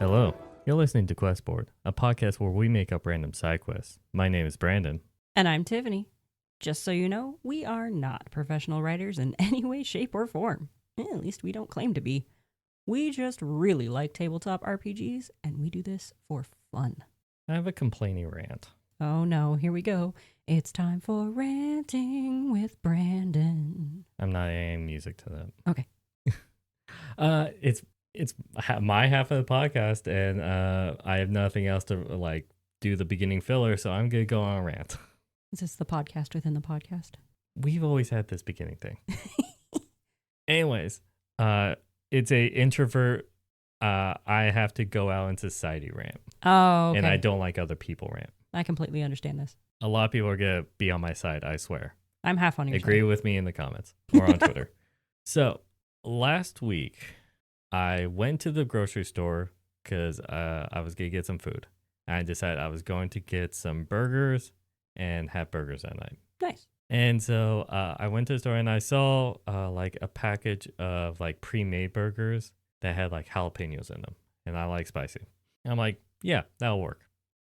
Hello, you're listening to Questboard, a podcast where we make up random side quests. My name is Brandon. And I'm Tiffany. Just so you know, we are not professional writers in any way, shape, or form. At least we don't claim to be. We just really like tabletop RPGs, and we do this for fun. I have a complaining rant. Oh no, here we go. It's time for Ranting with Brandon. I'm not adding music to that. Okay. It's my half of the podcast, and I have nothing else to do the beginning filler, so I'm gonna go on a rant. Is this the podcast within the podcast? We've always had this beginning thing. Anyways, it's a introvert. I have to go out in society rant. Oh, okay. And I don't like other people rant. I completely understand this. A lot of people are gonna be on my side, I swear. I'm half on your Agree side. with me in the comments or on Twitter. So last week, I went to the grocery store because I was going to get some food. And I decided I was going to get some burgers and have burgers that night. Nice. And so I went to the store and I saw a package of pre-made burgers that had jalapenos in them. And I like spicy. I'm like, yeah, that'll work.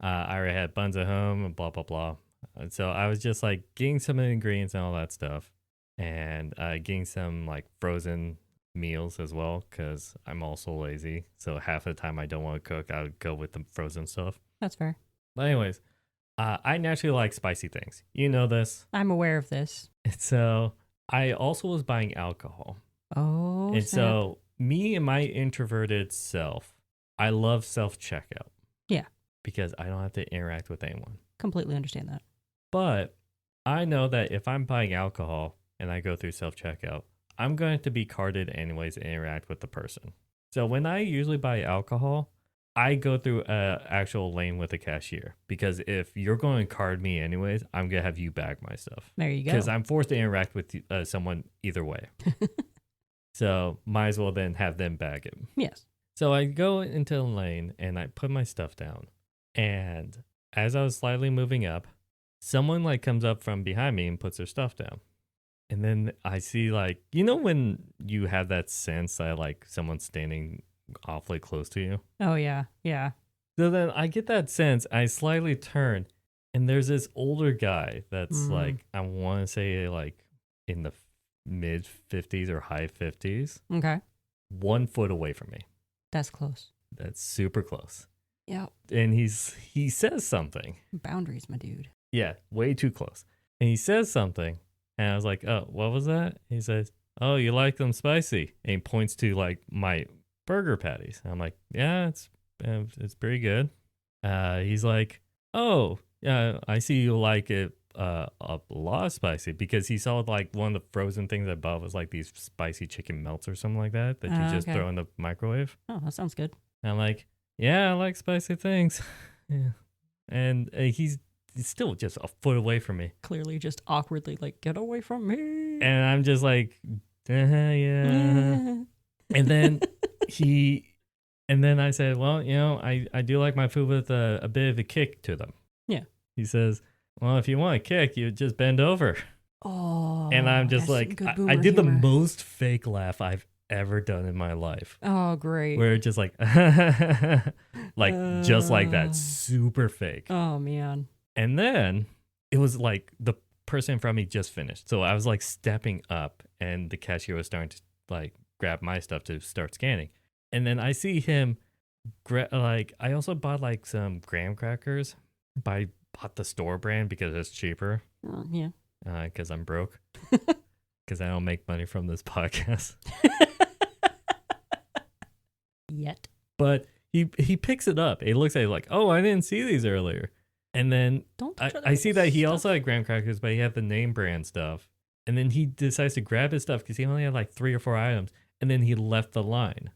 I already had buns at home and blah, blah, blah. And so I was just getting some of the ingredients and all that stuff. And getting some frozen meals as well, because I'm also lazy. So half the time I don't want to cook, I would go with the frozen stuff. That's fair. But anyways, I naturally like spicy things. You know this. I'm aware of this. And so I also was buying alcohol. Oh, and snap. so me and my introverted self, I love self-checkout. Yeah. Because I don't have to interact with anyone. Completely understand that. But I know that if I'm buying alcohol and I go through self-checkout, I'm going to be carded anyways and interact with the person. So when I usually buy alcohol, I go through an actual lane with a cashier. Because if you're going to card me anyways, I'm going to have you bag my stuff. There you go. Because I'm forced to interact with someone either way. So might as well then have them bag it. Yes. So I go into the lane and I put my stuff down. And as I was slightly moving up, someone comes up from behind me and puts their stuff down. And then I see when you have that sense that someone's standing awfully close to you. Oh, yeah. Yeah. So then I get that sense. I slightly turn and there's this older guy that's I want to say in the mid 50s or high 50s. Okay. 1 foot away from me. That's close. That's super close. Yeah. And he says something. Boundaries, my dude. Yeah, way too close. And he says something. And I was like, oh, what was that? He says, oh, you like them spicy. And he points to my burger patties. And I'm like, yeah, it's pretty good. He's like, oh, yeah, I see you like it a lot spicy, because he saw one of the frozen things I bought was these spicy chicken melts or something like that you just okay. throw in the microwave. Oh, that sounds good. And I'm like, yeah, I like spicy things. Yeah. And he's still just a foot away from me. Clearly just awkwardly get away from me. And I'm just yeah. And then I said, well, I do like my food with a bit of a kick to them. Yeah. He says, well, if you want a kick, you just bend over. Oh. And I'm just I did the most fake laugh I've ever done in my life. Oh, great. Where it's just just like that, super fake. Oh, man. And then it was the person in front of me just finished. So I was stepping up and the cashier was starting to grab my stuff to start scanning. And then I see him I also bought some graham crackers. Bought the store brand because it's cheaper. Yeah. Because I'm broke. Because I don't make money from this podcast. Yet. But he picks it up. He looks at it oh, I didn't see these earlier. And then I see that he also had graham crackers, but he had the name brand stuff. And then he decides to grab his stuff because he only had 3 or 4 items. And then he left the line.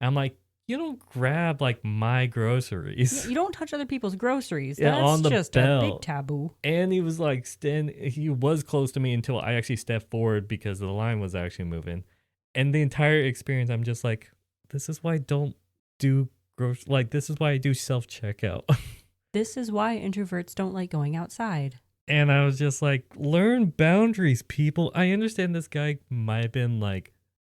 I'm like, you don't grab my groceries. You don't touch other people's groceries. Yeah, That's on the just belt. a big taboo. And he was he was close to me until I actually stepped forward because the line was actually moving. And the entire experience, I'm just this is why I don't do this is why I do self-checkout. This is why introverts don't like going outside. And I was just learn boundaries, people. I understand this guy might have been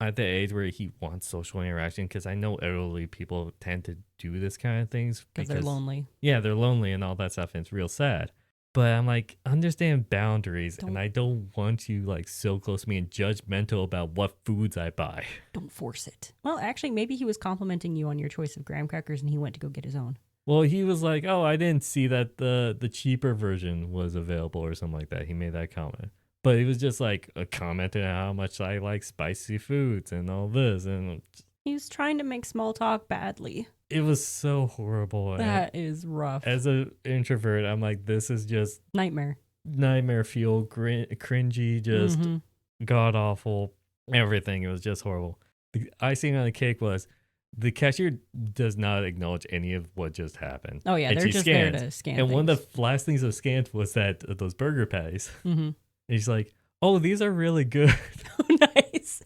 at the age where he wants social interaction, because I know elderly people tend to do this kind of things because they're lonely. Yeah, they're lonely and all that stuff, and it's real sad. But I'm like, understand boundaries, and I don't want you like so close to me and judgmental about what foods I buy. Don't force it. Well, actually, maybe he was complimenting you on your choice of graham crackers, and he went to go get his own. Well, he was like, "Oh, I didn't see that the cheaper version was available or something like that." He made that comment, but it was just like a comment on how much I like spicy foods and all this, and he was trying to make small talk badly. It was so horrible. That is rough. As an introvert, I'm like, this is just nightmare fuel, cringy, just god awful, everything. It was just horrible. The icing on the cake was the cashier does not acknowledge any of what just happened. Oh yeah, and they're just there to scan. And things. one of the last things that scanned was those burger patties. And he's like, "Oh, these are really good." Nice.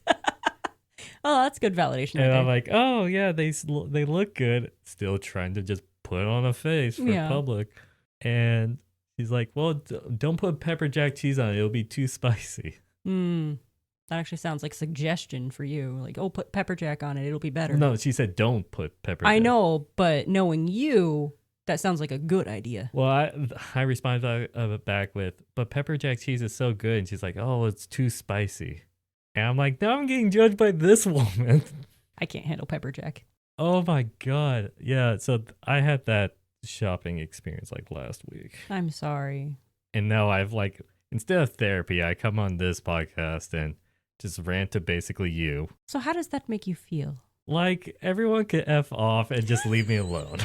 Oh, that's good validation. And I'm like, "Oh yeah, they look good." Still trying to just put on a face for public. And he's like, "Well, don't put pepper jack cheese on it. It'll be too spicy." That actually sounds like a suggestion for you. Like, oh, put pepper jack on it. It'll be better. No, she said don't put pepper jack. I know, but knowing you, that sounds like a good idea. Well, I responded back with, "But pepper jack cheese is so good." And she's like, "Oh, it's too spicy." And I'm like, now I'm getting judged by this woman. I can't handle pepper jack. Oh my God. Yeah, so I had that shopping experience like last week. I'm sorry. And now I've like, instead of therapy, I come on this podcast and just rant to basically you. So how does that make you feel? Like everyone could F off and just leave me alone.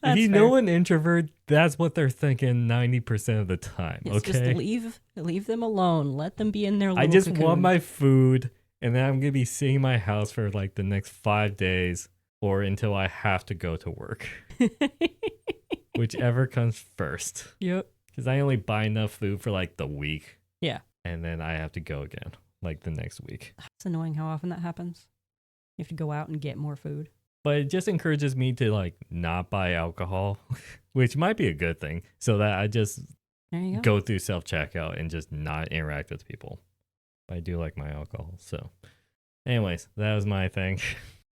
If you know an introvert, that's what they're thinking 90% of the time. Yes, okay, just leave them alone. Let them be in their little I just cocoon. want my food, and then I'm gonna be sitting in my house for like the next 5 days, or until I have to go to work. Whichever comes first. Yep. Because I only buy enough food for like the week. Yeah. And then I have to go again, like the next week. It's annoying how often that happens. You have to go out and get more food. But it just encourages me to like not buy alcohol, which might be a good thing, so that I just go through self-checkout and just not interact with people. But I do like my alcohol. So anyways, that was my thing.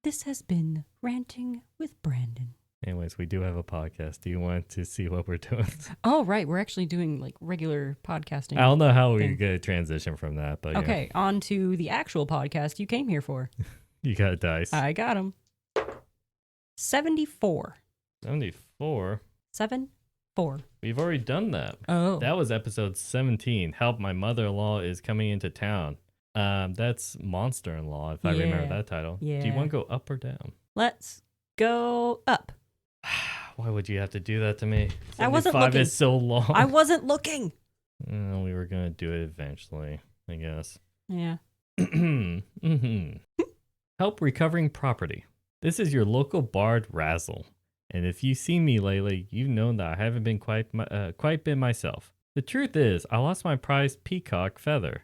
This has been Ranting with Brandon. Anyways, we do have a podcast. Do you want to see what we're doing? Oh, right. We're actually doing like regular podcasting. I don't know how we get a transition from that, but okay, on to the actual podcast you came here for. You got dice. I got them. 74. 74? 7-4. We've already done that. Oh. That was episode 17. Help, my mother-in-law is coming into town. That's Monster-in-Law, if I remember that title. Yeah. Do you want to go up or down? Let's go up. Why would you have to do that to me? I wasn't looking. Is so long. I wasn't looking. We were going to do it eventually, I guess. Yeah. Help recovering property. This is your local bard Razzle. And if you've seen me lately, you've known that I haven't been quite been myself. The truth is, I lost my prized peacock feather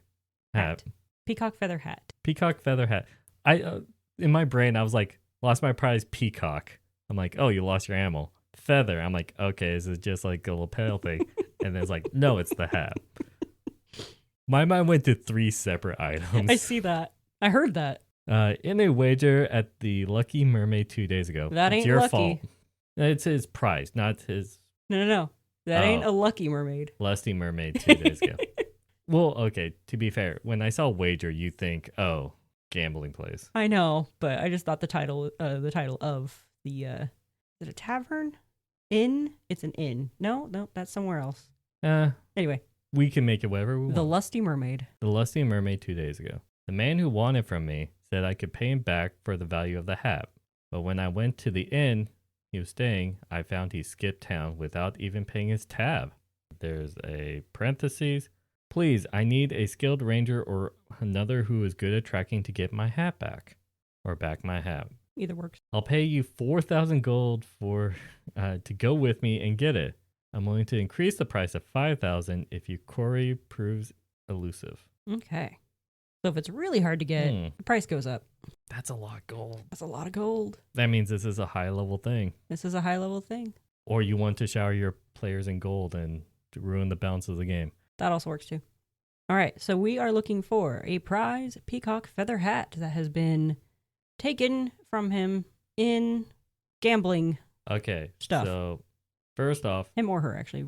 hat. Peacock feather hat. Peacock feather hat. In my brain, I was like, lost my prized peacock. I'm like, oh, you lost your animal. Feather. I'm like, okay, is it just like a lapel thing? And then it's like, no, it's the hat. My mind went to 3 separate items. I see that. I heard that. In a wager at the Lucky Mermaid 2 days ago. That ain't it's your lucky. fault. It's his prize, not his. No. That ain't a lucky mermaid. Lusty Mermaid 2 days ago. Well, okay, to be fair, when I saw wager, you think, oh, gambling place. I know, but I just thought the title of the, is it a tavern? Inn? It's an inn. No, that's somewhere else. Anyway. We can make it whatever we want. The Lusty Mermaid. The Lusty Mermaid 2 days ago. The man who won it from me said I could pay him back for the value of the hat. But when I went to the inn he was staying, I found he skipped town without even paying his tab. There's a parentheses. Please, I need a skilled ranger or another who is good at tracking to get my hat back. Or back my hat. Either works. I'll pay you 4,000 gold for to go with me and get it. I'm willing to increase the price of 5,000 if your quarry proves elusive. Okay. So if it's really hard to get, the price goes up. That's a lot of gold. That's a lot of gold. That means this is a high level thing. This is a high level thing. Or you want to shower your players in gold and to ruin the balance of the game. That also works too. All right, so we are looking for a prize peacock feather hat that has been taken from him in gambling Okay. stuff. So first off, Him or her, actually.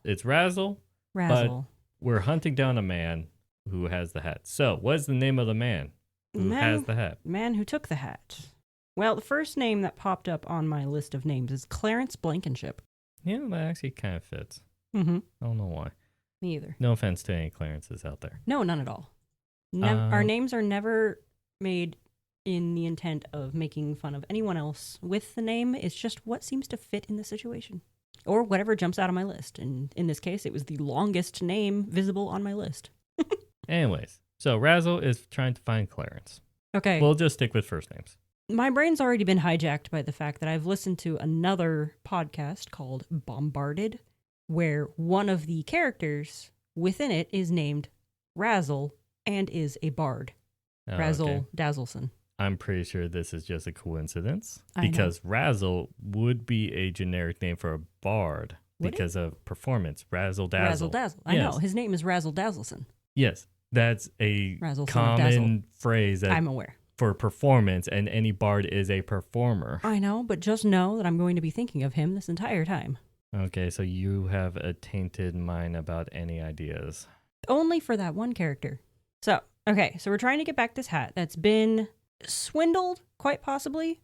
it's Razzle. Razzle. We're hunting down a man who has the hat. So what's the name of the man who has the hat? Man who took the hat. Well, the first name that popped up on my list of names is Clarence Blankenship. Yeah, that actually kind of fits. Mm-hmm. I don't know why. Me either. No offense to any Clarences out there. No, none at all. Our names are never made in the intent of making fun of anyone else with the name. It's just what seems to fit in the situation. Or whatever jumps out of my list. And in this case, it was the longest name visible on my list. Anyways, so Razzle is trying to find Clarence. Okay. We'll just stick with first names. My brain's already been hijacked by the fact that I've listened to another podcast called Bombarded, where one of the characters within it is named Razzle and is a bard. Oh, Razzle okay. Dazzleson. I'm pretty sure this is just a coincidence I know. because Razzle would be a generic name for a bard Would it? because of performance. Razzle Dazzle. Razzle Dazzle. I Yes. know. His name is Razzle Dazzleson. Yes, that's a Razzle son of Dazzle. common phrase that I'm aware. for performance, and any bard is a performer. I know, but just know that I'm going to be thinking of him this entire time. Okay, so you have a tainted mind about any ideas. Only for that one character. So we're trying to get back this hat that's been swindled, quite possibly.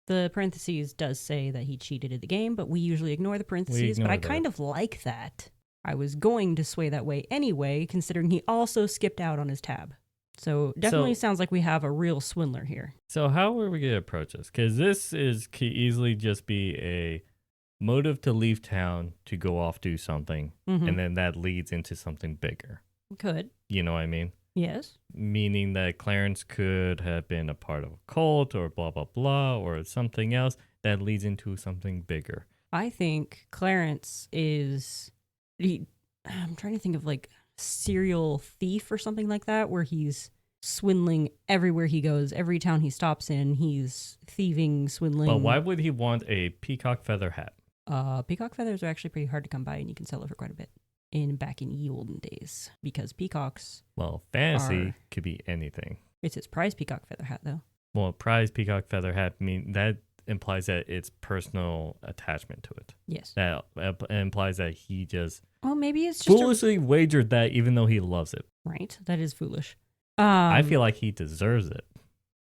The parentheses does say that he cheated at the game, but we usually ignore the parentheses, but I kind of like that. I was going to sway that way anyway, considering he also skipped out on his tab. So definitely sounds like we have a real swindler here. So how are we going to approach this? Because this could easily just be a motive to leave town to go off do something, Mhm. and then that leads into something bigger. Could. You know what I mean? Yes. Meaning that Clarence could have been a part of a cult or blah, blah, blah, or something else that leads into something bigger. I think Clarence is... I'm trying to think of like serial thief or something like that, where he's swindling everywhere he goes. Every town he stops in, he's thieving, swindling. But why would he want a peacock feather hat? Peacock feathers are actually pretty hard to come by, and you can sell it for quite a bit back in ye olden days, because peacocks... Well, fantasy could be anything. It's his prize peacock feather hat, though. Well, prize peacock feather hat that implies that it's personal attachment to it. Yes. That implies that he just Well, maybe it's just foolishly wagered that even though he loves it. right. That is foolish. I feel like he deserves it.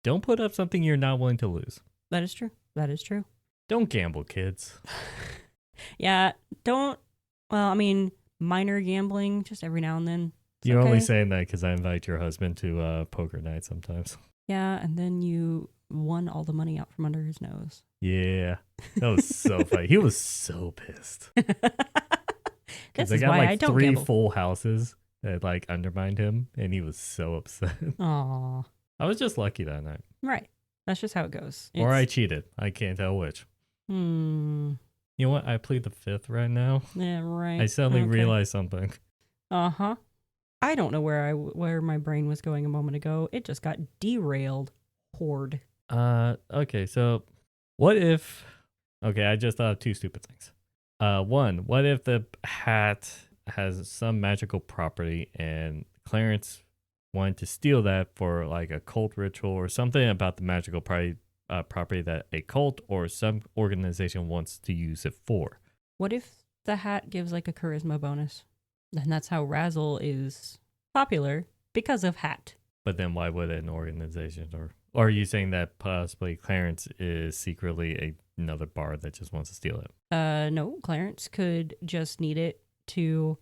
Don't put up something you're not willing to lose. that is true. That is true. Don't gamble, kids. Yeah, don't. Well, I mean, minor gambling, just every now and then. It's You're okay. only saying that because I invite your husband to poker night sometimes. Yeah, and then you won all the money out from under his nose. Yeah, that was so funny. He was so pissed. This I is got why like I don't 3 gamble. full houses that like undermined him, and he was so upset. Aw, I was just lucky that night. right. That's just how it goes. Or I It's- cheated. I can't tell which. Hmm. You know what? I plead the fifth right now. Yeah, right. I suddenly Okay. realized something. Uh-huh. I don't know where my brain was going a moment ago. It just got derailed. Horde. Okay, so what if... Okay, I just thought of 2 stupid things. One, what if the hat has some magical property and Clarence wanted to steal that for like a cult ritual or something about the magical property that a cult or some organization wants to use it for? What if the hat gives like a charisma bonus? And that's how Razzle is popular, because of hat. But then why would an organization or are you saying that possibly Clarence is secretly another bard that just wants to steal it? No, Clarence could just need it to,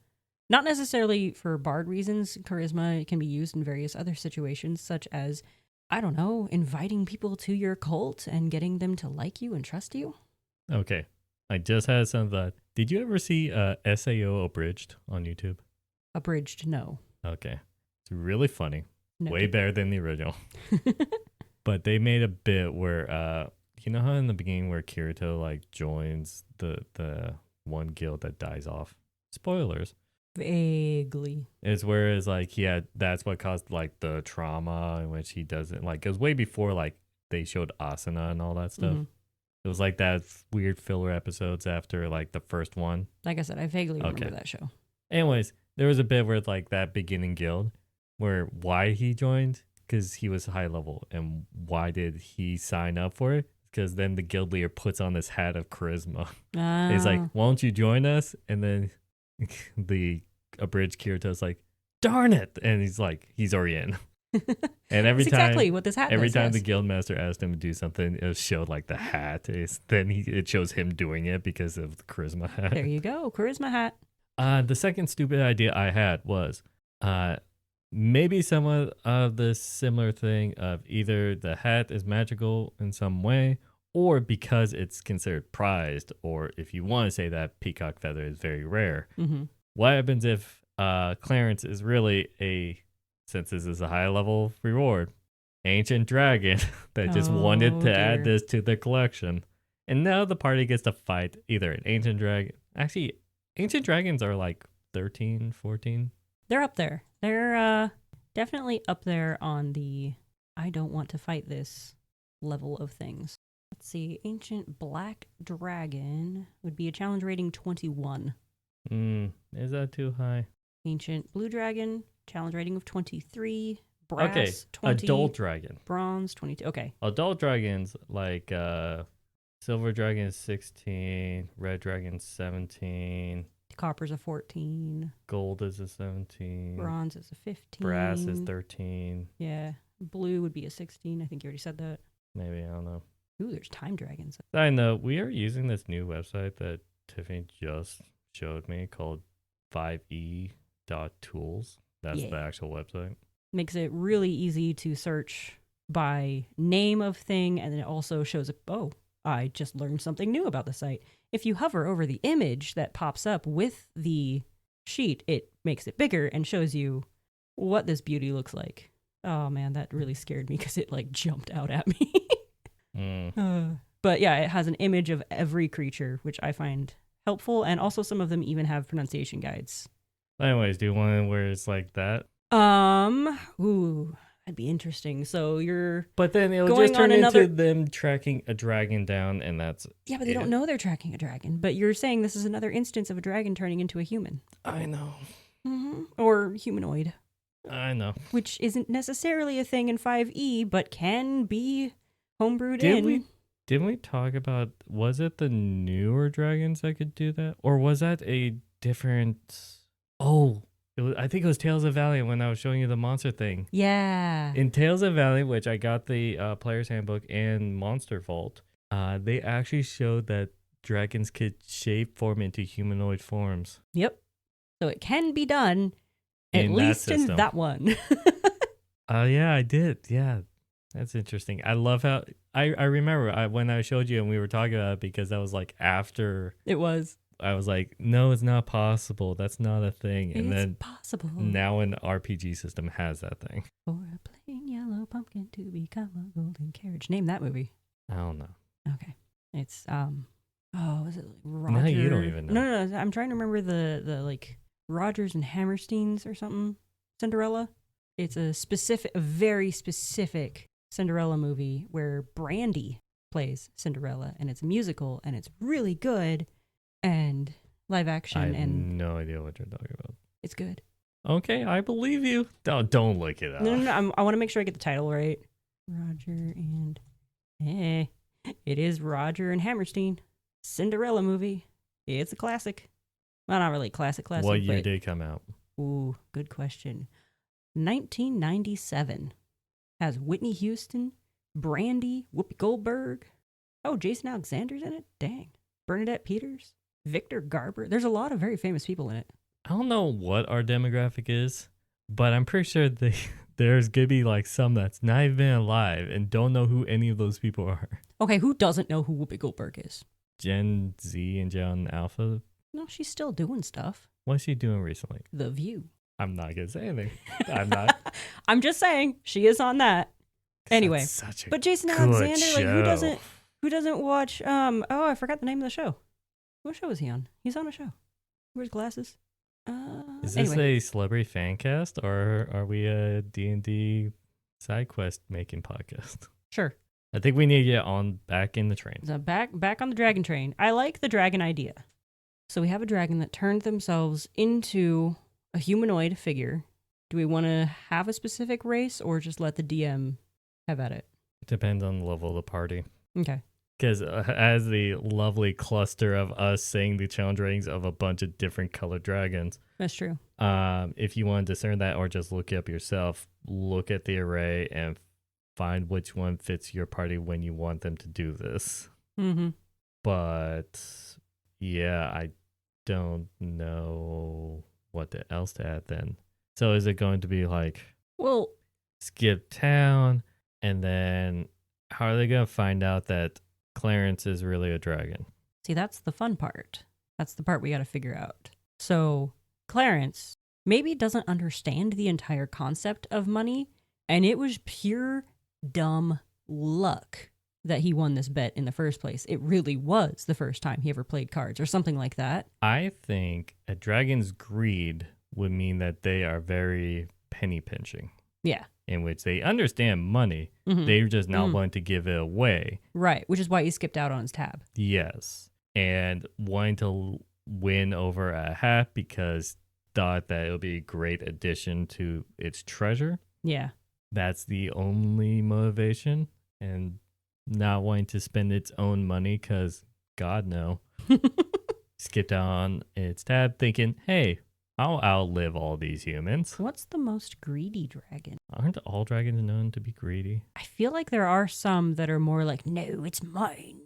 not necessarily for bard reasons. Charisma can be used in various other situations, such as, I don't know, inviting people to your cult and getting them to like you and trust you. Okay. I just had some of that. Did you ever see SAO Abridged on YouTube? Abridged, no. Okay. It's really funny. No. Way better than the original. But they made a bit where you know how in the beginning where Kirito like joins the one guild that dies off? Spoilers. Vaguely. It's whereas like that's what caused like the trauma in which he doesn't like it was way before like they showed Asuna and all that stuff. Mhm. It was like that weird filler episodes after like the first one. Like I said, I vaguely remember Okay. that show. Anyways, there was a bit where like that beginning guild, where why he joined because he was high level, and why did he sign up for it? Because then the guild leader puts on this hat of charisma. He's like, "Why don't you join us?" And then the abridged Kirito's like, "Darn it!" And he's like, he's already in. And every That's time, exactly what this hat every does, time the yes. guildmaster asked him to do something, it showed like the hat. It shows him doing it because of the charisma hat. There you go, charisma hat. The second stupid idea I had was maybe somewhat of the similar thing of either the hat is magical in some way, or because it's considered prized, or if you want to say that peacock feather is very rare. Mm-hmm. What happens if Clarence is really since this is a high level reward, ancient dragon that just wanted to add dear. this to the collection. And now the party gets to fight either an ancient dragon. Actually, ancient dragons are like 13, 14. They're up there. They're definitely up there on the I don't want to fight this level of things. Let's see. Ancient black dragon would be a challenge rating 21. Is that too high? Ancient blue dragon, challenge rating of 23. Brass, Okay, 20. adult dragon. Bronze, 22. Okay. Adult dragons like silver dragon is 16, red dragon 17, Copper's a 14. gold is a 17, Bronze is a 15. brass is 13. Yeah. Blue would be a 16. I think you already said that. Maybe, I don't know. Ooh, there's time dragons. I know we are using this new website that Tiffany just showed me called 5e.tools. That's Yeah. the actual website. Makes it really easy to search by name of thing, and then it also shows up, oh, I just learned something new about the site. If you hover over the image that pops up with the sheet, it makes it bigger and shows you what this beauty looks like. Oh man, that really scared me because it like jumped out at me. But yeah, it has an image of every creature, which I find helpful, and also some of them even have pronunciation guides. Anyways, do you want to where it's like that? Ooh, that'd be interesting. So you're But then it'll going just turn on another- into them tracking a dragon down, and that's Yeah, but they it. don't know they're tracking a dragon. But you're saying this is another instance of a dragon turning into a human. I know. Or humanoid, I know. which isn't necessarily a thing in 5e, but can be homebrewed in. Didn't we talk about, was it the newer dragons that could do that? Or was that a different... Oh, I think it was Tales of Valiant when I was showing you the monster thing. Yeah. In Tales of Valiant, which I got the Player's Handbook and Monster Vault, they actually showed that dragons could shape form into humanoid forms. Yep. So it can be done, at In that least in system. that one. Yeah, I did. Yeah, that's interesting. I love how... I remember when I showed you and we were talking about it, because that was like after... It was. I was like, no, it's not possible. That's not a thing. And It's then possible. now an RPG system has that thing. For a plain yellow pumpkin to become a golden carriage. Name that movie. I don't know. Okay. It's was it like Roger? Now you don't even know. No. I'm trying to remember the like Rogers and Hammersteins or something. Cinderella. It's a very specific Cinderella movie where Brandy plays Cinderella, and it's a musical, and it's really good, and live action, I have and no idea what you're talking about. it's good. Okay, I believe you. Don't look it up. No. I want to make sure I get the title right. Roger and it is Roger and Hammerstein Cinderella movie. It's a classic. Well, not really classic. What year but, did it come out? Ooh, good question. 1997 has Whitney Houston, Brandy, Whoopi Goldberg. Oh, Jason Alexander's in it. Dang, Bernadette Peters, Victor Garber. There's a lot of very famous people in it. I don't know what our demographic is, but I'm pretty sure there's gonna be like some that's not even alive and don't know who any of those people are. Okay, who doesn't know who Whoopi Goldberg is? Gen Z and Gen Alpha. No, she's still doing stuff. What's she doing recently? The View. I'm not gonna say anything. I'm not. I'm just saying she is on that. Anyway, That's such a but Jason good Alexander, like show. who doesn't watch? I forgot the name of the show. What show is he on? He's on a show. He wears glasses. Is this anyway. a celebrity fan cast, or are we a D&D side quest making podcast? Sure. I think we need to get back in the train. So back on the dragon train. I like the dragon idea. So we have a dragon that turned themselves into a humanoid figure. Do we want to have a specific race or just let the DM have at it? It depends on the level of the party. Okay. Because as the lovely cluster of us saying the challenge ratings of a bunch of different colored dragons, That's true. if you want to discern that or just look it up yourself, look at the array and find which one fits your party when you want them to do this. Mm-hmm. But yeah, I don't know what else to add then. So is it going to be like Well, skip town, and then how are they going to find out that Clarence is really a dragon? see, that's the fun part. That's the part we got to figure out. So, Clarence maybe doesn't understand the entire concept of money, and it was pure dumb luck that he won this bet in the first place. It really was the first time he ever played cards or something like that. I think a dragon's greed would mean that they are very penny pinching, Yeah. in which they understand money. Mhm. They're just not wanting to give it away. Right, which is why he skipped out on his tab. Yes. And wanting to win over a hat because thought that it would be a great addition to its treasure. Yeah. That's the only motivation. And not wanting to spend its own money because, God, no. Skipped out on its tab thinking, hey, I'll outlive all these humans. What's the most greedy dragon? Aren't all dragons known to be greedy? I feel like there are some that are more like, no, it's mine.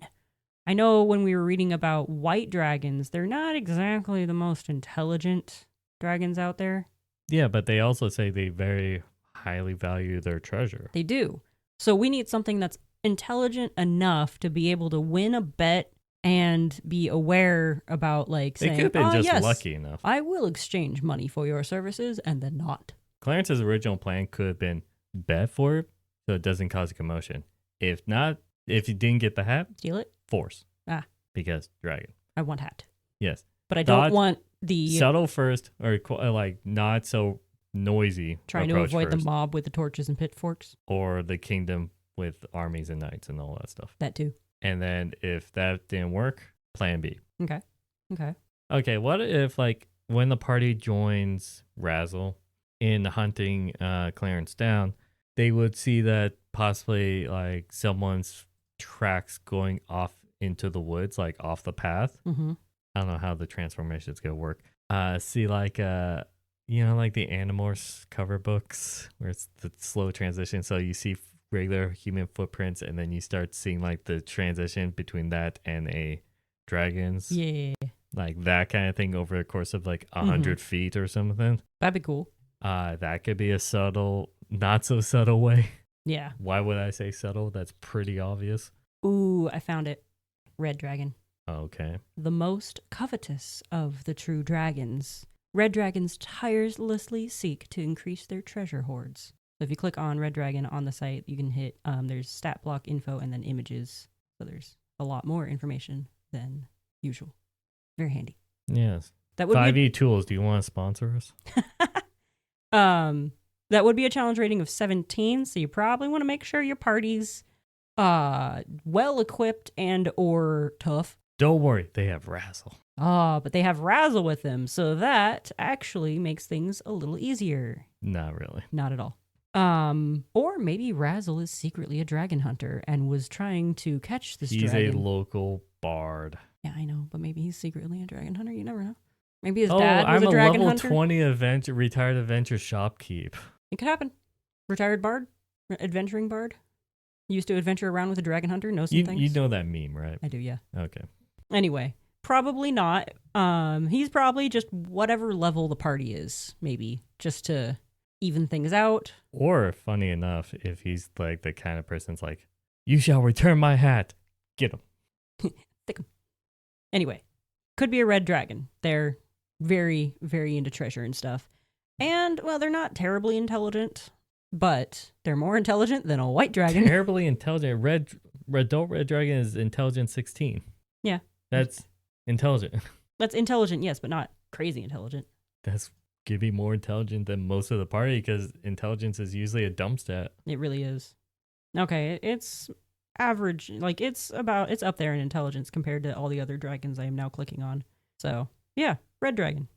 I know when we were reading about white dragons, they're not exactly the most intelligent dragons out there. Yeah, but they also say they very highly value their treasure. They do. So we need something that's intelligent enough to be able to win a bet and be aware about, like, They saying, could have been "Oh, just yes, lucky enough. I will exchange money for your services," and then not. Clarence's original plan could have been bet for it so it doesn't cause a commotion. If not, if you didn't get the hat, Steal it? force. Ah. Because dragon. I want hat. Yes. But I don't Dodge, want the Subtle first, or like not so noisy. trying to approach avoid first, the mob with the torches and pitchforks. or the kingdom with armies and knights and all that stuff. That too. And then if that didn't work, plan B. Okay. Okay, what if like when the party joins Razzle in hunting Clarence down, they would see that possibly like someone's tracks going off into the woods, like off the path. Mm-hmm. I don't know how the transformation is gonna work. See like like the Animorphs cover books where it's the slow transition. So you see regular human footprints, and then you start seeing like the transition between that and a dragon's, Yeah. like that kind of thing over the course of like 100 feet or something. That'd be cool. That could be a subtle, not so subtle way. Yeah. Why would I say subtle? That's pretty obvious. Ooh, I found it. Red dragon. Okay. The most covetous of the true dragons. Red dragons tirelessly seek to increase their treasure hoards. So if you click on Red Dragon on the site, you can hit, there's stat block info and then images. So there's a lot more information than usual. Very handy. Yes. That would 5e Tools, do you want to sponsor us? that would be a challenge rating of 17, so you probably want to make sure your party's well equipped and or tough. Don't worry, they have Razzle. But they have Razzle with them, so that actually makes things a little easier. Not really. Not at all. Or maybe Razzle is secretly a dragon hunter and was trying to catch this He's dragon. a local bard. Yeah, I know, but maybe he's secretly a dragon hunter. You never know. Maybe his Oh, dad was I'm a dragon level hunter. 20 retired adventure shopkeep. It could happen. Retired bard, adventuring bard. Used to adventure around with a dragon hunter. Know some things. You know that meme, right? I do, yeah. Okay. Anyway, probably not. He's probably just whatever level the party is, maybe, just to even things out. Or, funny enough, if he's like the kind of person's like, you shall return my hat. Get him. Thick 'em. Anyway, could be a red dragon. They're very, very into treasure and stuff. And, well, they're not terribly intelligent, but they're more intelligent than a white dragon. Terribly intelligent. Adult red dragon is intelligence 16. Yeah. That's intelligent. That's intelligent, yes, but not crazy intelligent. That's could be more intelligent than most of the party because intelligence is usually a dump stat. It really is. Okay, it's average. Like, it's up there in intelligence compared to all the other dragons I am now clicking on. So, yeah, red dragon.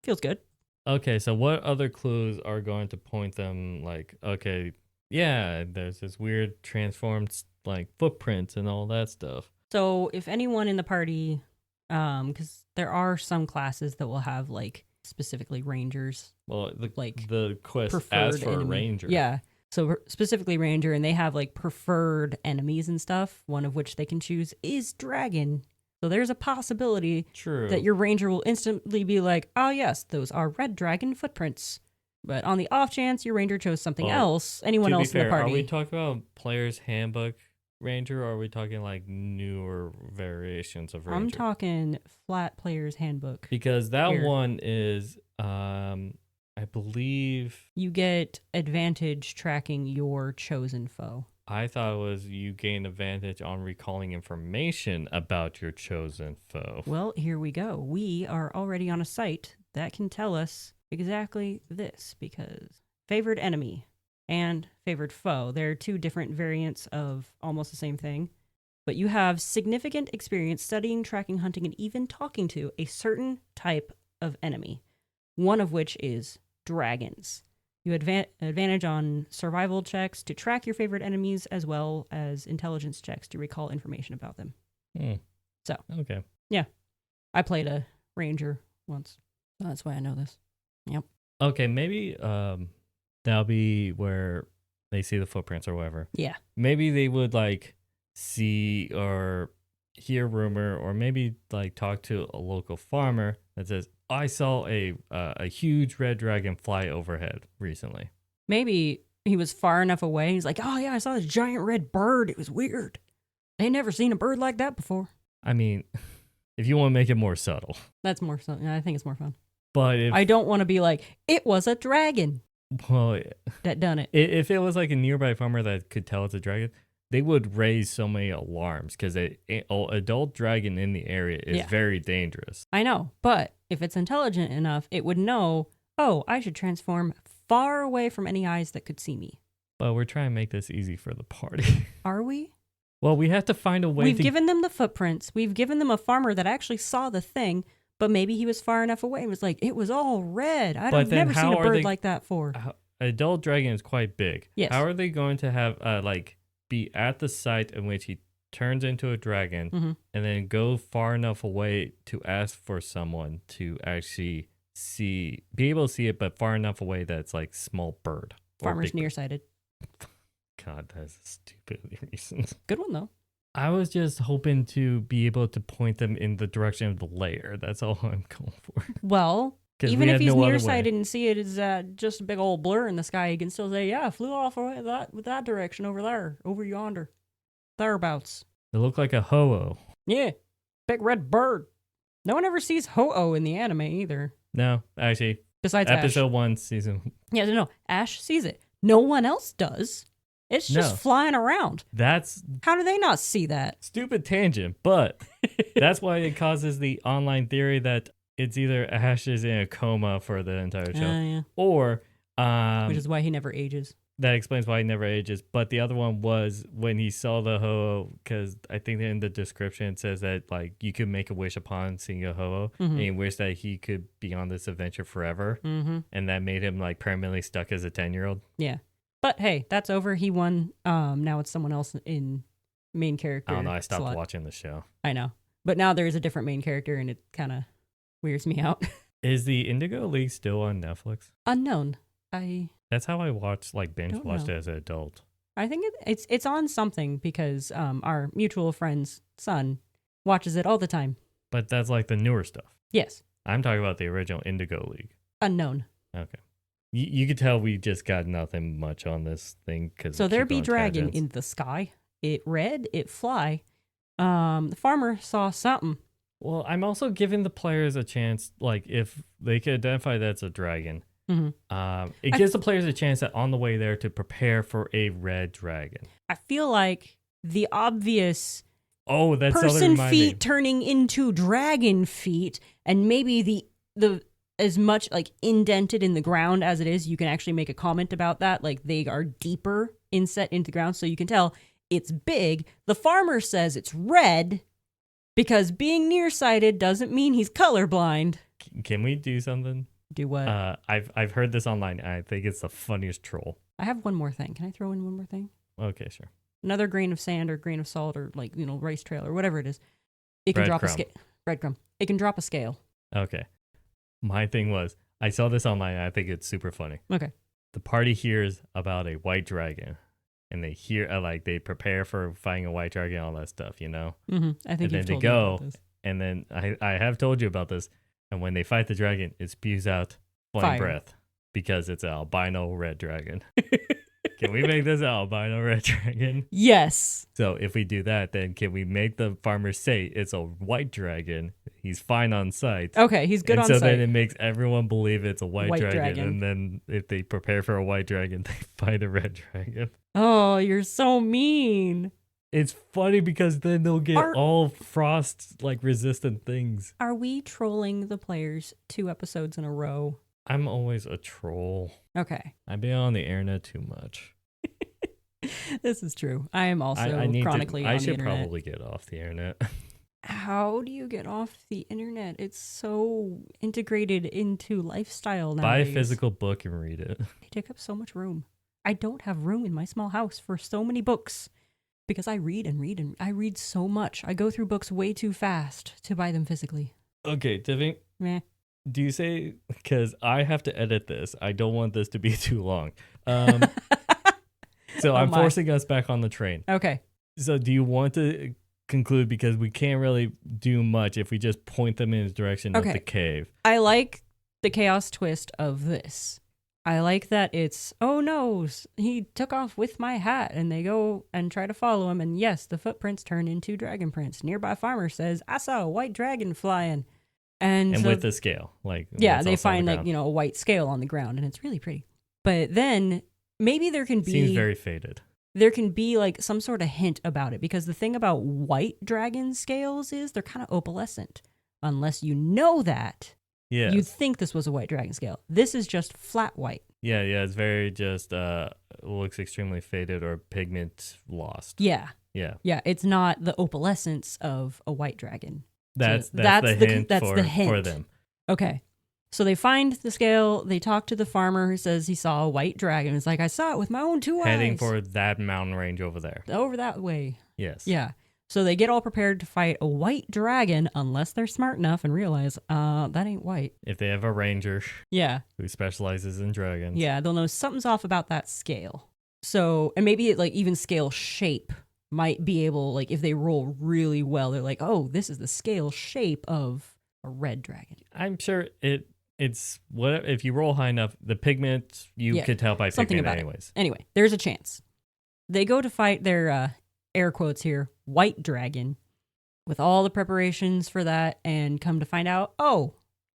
Feels good. Okay, so what other clues are going to point them like, okay, yeah, there's this weird transformed like footprints and all that stuff. So if anyone in the party, because there are some classes that will have like specifically rangers, Well, like the quest preferred asks for enemy. a ranger. Yeah. So specifically ranger, and they have like preferred enemies and stuff. One of which they can choose is dragon. So there's a possibility True. that your ranger will instantly be like, oh yes, those are red dragon footprints. But on the off chance your ranger chose something Well, else, anyone to be else in fair, the party. are we talking about player's handbook ranger, or are we talking like newer variations of ranger? I'm talking flat player's handbook. Because that Here. one is, I believe, You get advantage tracking your chosen foe. I thought it was you gain advantage on recalling information about your chosen foe. Well, here we go. We are already on a site that can tell us exactly this, because favored enemy and favored foe, they're two different variants of almost the same thing. But you have significant experience studying, tracking, hunting, and even talking to a certain type of enemy, one of which is dragons. You advantage on survival checks to track your favorite enemies, as well as intelligence checks to recall information about them. So. Okay. I played a ranger once, so that's why I know this. Yep. Okay, maybe that'll be where they see the footprints or whatever. Yeah. Maybe they would like see or hear rumor, or maybe like talk to a local farmer that says, I saw a huge red dragon fly overhead recently. Maybe he was far enough away. He's like, oh yeah, I saw this giant red bird. It was weird. They never seen a bird like that before. I mean, if you want to make it more subtle. That's more fun. I think it's more fun. But if, I don't want to be like, it was a dragon well, that done it. if it was like a nearby farmer that could tell it's a dragon, they would raise so many alarms because an adult dragon in the area is Yeah. very dangerous. I know, but if it's intelligent enough, it would know, oh, I should transform far away from any eyes that could see me. But we're trying to make this easy for the party. Are we? Well, we have to find a way We've to given them the footprints. We've given them a farmer that actually saw the thing, but maybe he was far enough away and was like, it was all red. But I've then never seen how a are bird they- like that before. adult dragon is quite big. Yes. How are they going to have like be at the site in which he turns into a dragon Mhm. and then go far enough away to ask for someone to actually be able to see it, but far enough away that it's like small bird. or Farmer's big bird? nearsighted. God, that's a stupid reason. Good one, though. I was just hoping to be able to point them in the direction of the layer. That's all I'm going for. Well, 'Cause even we if had he's no other way. nearsighted and see it as just a big old blur in the sky, he can still say, yeah, I flew off away with that direction over there, over yonder. Thereabouts. It looked like a ho-oh. Yeah, big red bird. No one ever sees Ho-Oh in the anime either. No, actually, Besides Ash. episode 1, season. Yeah, no, Ash sees it. No one else does. It's just No. flying around. That's How do they not see that? stupid tangent, but that's why it causes the online theory that it's either Ash is in a coma for the entire show, Yeah. or Which is why he never ages. that explains why he never ages. But the other one was when he saw the ho-oh, because I think in the description it says that like you could make a wish upon seeing a ho-oh, and he wished that he could be on this adventure forever, and that made him like permanently stuck as a 10-year-old. Yeah. But hey, that's over. He won. Now it's someone else in main character. I don't know. I stopped slot. watching the show. I know. But now there's a different main character, and it kind of weirds me out. Is the Indigo League still on Netflix? Unknown. I That's how I watched, like binge Don't watched know. it as an adult. think it's on something because our mutual friend's son watches it all the time. But that's like the newer stuff. Yes. I'm talking about the original Indigo League. Unknown. Okay. You could tell we just got nothing much on this thing because So there be dragon in the sky. It red. It fly. The farmer saw something. Well, I'm also giving the players a chance, like if they could identify that's a dragon. It gives the players a chance that on the way there to prepare for a red dragon. I feel like the obvious Oh, that's person feet turning into dragon feet, and maybe the as much like indented in the ground as it is, you can actually make a comment about that. Like they are deeper inset into the ground, so you can tell it's big. The farmer says it's red because being nearsighted doesn't mean he's colorblind. Can we do something? Do what? I've heard this online. I think it's the funniest troll. I have one more thing. Can I throw in one more thing? Okay, sure. Another grain of sand or grain of salt or rice trail or whatever it is. It can drop a scale. Breadcrumb. It can drop a scale. Okay. My thing was, I saw this online. I think it's super funny. Okay. The party hears about a white dragon, and they hear they prepare for fighting a white dragon, all that stuff, Mm-hmm. I think And you've then they told me about go, this. and then I have told you about this. And when they fight the dragon, it spews out flame Fire. breath because it's an albino red dragon. Can we make this an albino red dragon? Yes. So if we do that, then can we make the farmer say it's a white dragon? He's fine on sight. Okay, he's good and on so sight. then it makes everyone believe it's a white dragon. dragon. And then if they prepare for a white dragon, they fight a red dragon. Oh, you're so mean. It's funny because then they'll get Are- all frost resistant things. Are we trolling the players 2 episodes in a row? I'm always a troll. Okay. I've been on the internet too much. This is true. I am also I need chronically to, on I the should internet. probably get off the internet. How do you get off the internet? It's so integrated into lifestyle Buy a nowadays. physical book and read it. They take up so much room. I don't have room in my small house for so many books because I read and read and I read so much. I go through books way too fast to buy them physically. Okay, Tiffany, Meh. do you say, because I have to edit this, I don't want this to be too long. So Oh I'm my. forcing us back on the train. Okay. So do you want to conclude, because we can't really do much if we just point them in the direction of Okay. the cave? I like the chaos twist of this. I like that it's, oh no, he took off with my hat, and they go and try to follow him. And yes, the footprints turn into dragon prints. Nearby farmer says, I saw a white dragon flying. And so, with the scale, yeah, what's they also on find the like, ground. a white scale on the ground, and it's really pretty. But then maybe there can Seems be very faded. there can be like some sort of hint about it, because the thing about white dragon scales is they're kind of opalescent. Unless you know that, Yeah. you'd think this was a white dragon scale. This is just flat white. Yeah, it's very just looks extremely faded or pigment lost. Yeah. Yeah. Yeah, it's not the opalescence of a white dragon. That's that's the the- hint that's for the hint. for them. Okay. So they find the scale, they talk to the farmer who says he saw a white dragon. It's like, I saw it with my own 2 eyes. Heading for that mountain range over there. over that way. Yes. Yeah. So they get all prepared to fight a white dragon, unless they're smart enough and realize, that ain't white. If they have a ranger Yeah. who specializes in dragons. Yeah, they'll know something's off about that scale. So, and maybe it, like, even scale shape might be able, like, if they roll really well, they're like, oh, this is the scale shape of a red dragon. I'm sure it's what if you roll high enough, the pigment you Yeah, could tell by something pigment about it. anyways. Anyway, there's a chance. They go to fight their, air quotes here, white dragon, with all the preparations for that, and come to find out, oh,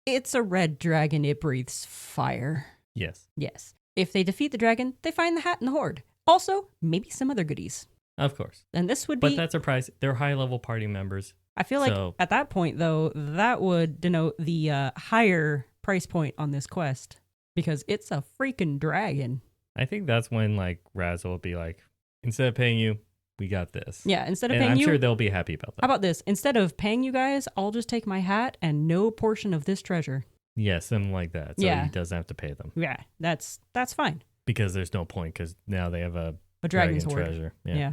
it's a red dragon. It breathes fire. Yes. Yes. If they defeat the dragon, they find the hat and the hoard. Also, maybe some other goodies. Of course. And this would But be, that's a price. They're high level party members. I feel like so- at that point, though, that would denote the higher price point on this quest, because it's a freaking dragon. I think that's when Razzle will be like, instead of paying you, we got this. Yeah, instead of And paying I'm you, sure they'll be happy about that. how about this? Instead of paying you guys, I'll just take my hat and no portion of this treasure. Yeah, something like that. So Yeah. he doesn't have to pay them. Yeah, that's fine. Because there's no point, because now they have a A dragon's dragon hoard. treasure. Yeah.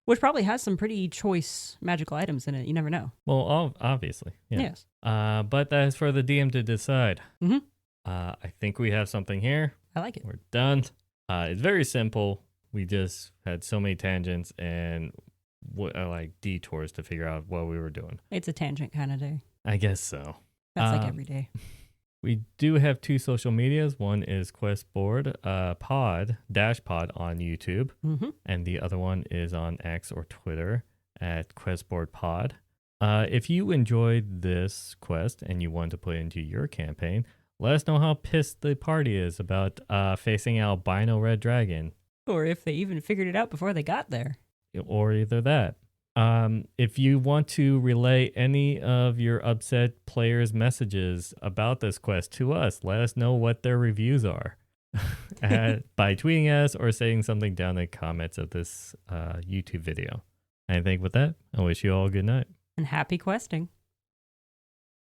Which probably has some pretty choice magical items in it. You never know. Well, obviously. Yeah. Yes. But that's for the DM to decide. Mhm. I think we have something here. I like it. We're done. It's very simple. We just had so many tangents and detours to figure out what we were doing. It's a tangent kind of day. I guess so. That's like Um, every day. We do have 2 social medias. One is Questboard pod on YouTube, Mm-hmm. and the other one is on X or Twitter at Questboard Pod. If you enjoyed this quest and you want to put it into your campaign, let us know how pissed the party is about facing albino red dragon, Or if they even figured it out before they got there. or either that. If you want to relay any of your upset players' messages about this quest to us, let us know what their reviews are by tweeting us or saying something down in the comments of this YouTube video. I think with that, I wish you all a good night. And happy questing.